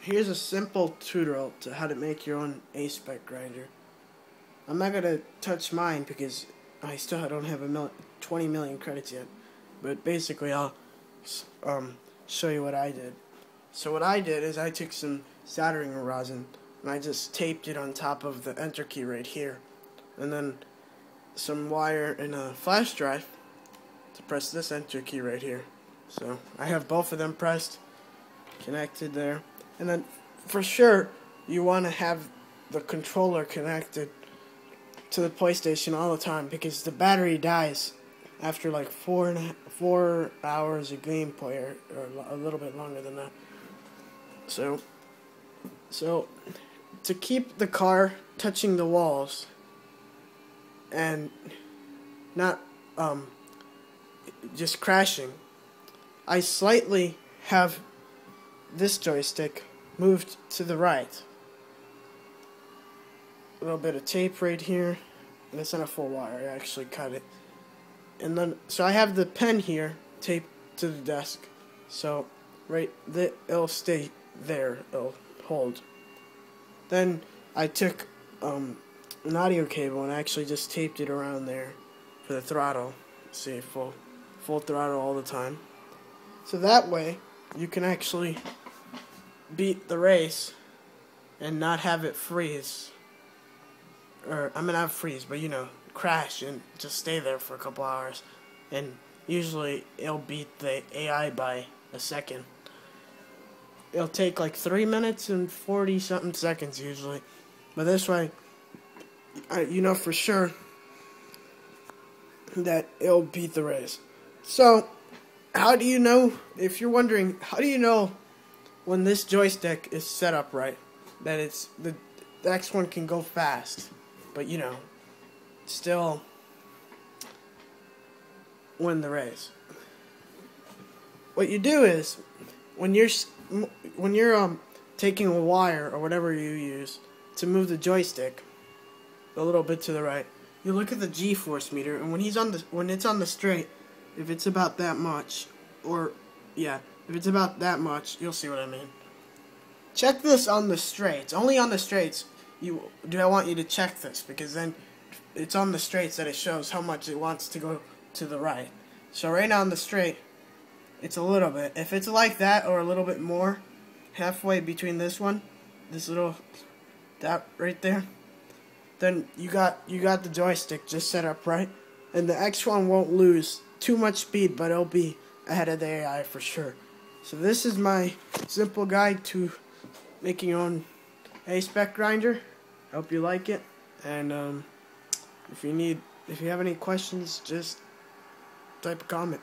Here's a simple tutorial to how to make your own spec grinder. I'm not gonna touch mine because I still don't have 20 million credits yet. But basically, I'll show you what I did. So what I did is I took some soldering rosin and I just taped it on top of the enter key right here, and then some wire and a flash drive to press this enter key right here. So I have both of them pressed, connected there. And then for sure you want to have the controller connected to the PlayStation all the time, because the battery dies after like 4 hours of gameplay, or a little bit longer than that. So to keep the car touching the walls and not just crashing, I slightly have this joystick moved to the right. A little bit of tape right here, and it's not a full wire, I actually cut it. And then, so I have the pen here taped to the desk, so it'll stay there, it'll hold. Then I took an audio cable and I actually just taped it around there for the throttle. See, full throttle all the time. So that way you can actually beat the race and not have it freeze. Or, I mean, not freeze, but crash and just stay there for a couple hours. And usually it'll beat the AI by a second. It'll take like 3 minutes and 40 something seconds usually. But this way, you know for sure that it'll beat the race. So, how do you know, if you're wondering, how do you know when this joystick is set up right, that it's the next one can go fast, but still win the race? What you do is, when you're taking a wire or whatever you use to move the joystick a little bit to the right, you look at the G-force meter, and when it's on the straight, if it's about that much, if it's about that much, you'll see what I mean. Check this on the straights. Only on the straights I want you to check this, because then it's on the straights that it shows how much it wants to go to the right. So right now on the straight, it's a little bit. If it's like that or a little bit more, halfway between this little dot right there, then you got the joystick just set up right, and the X one won't lose too much speed, but it'll be ahead of the AI for sure. So this is my simple guide to making your own spec grinder. I hope you like it, and if you have any questions, just type a comment.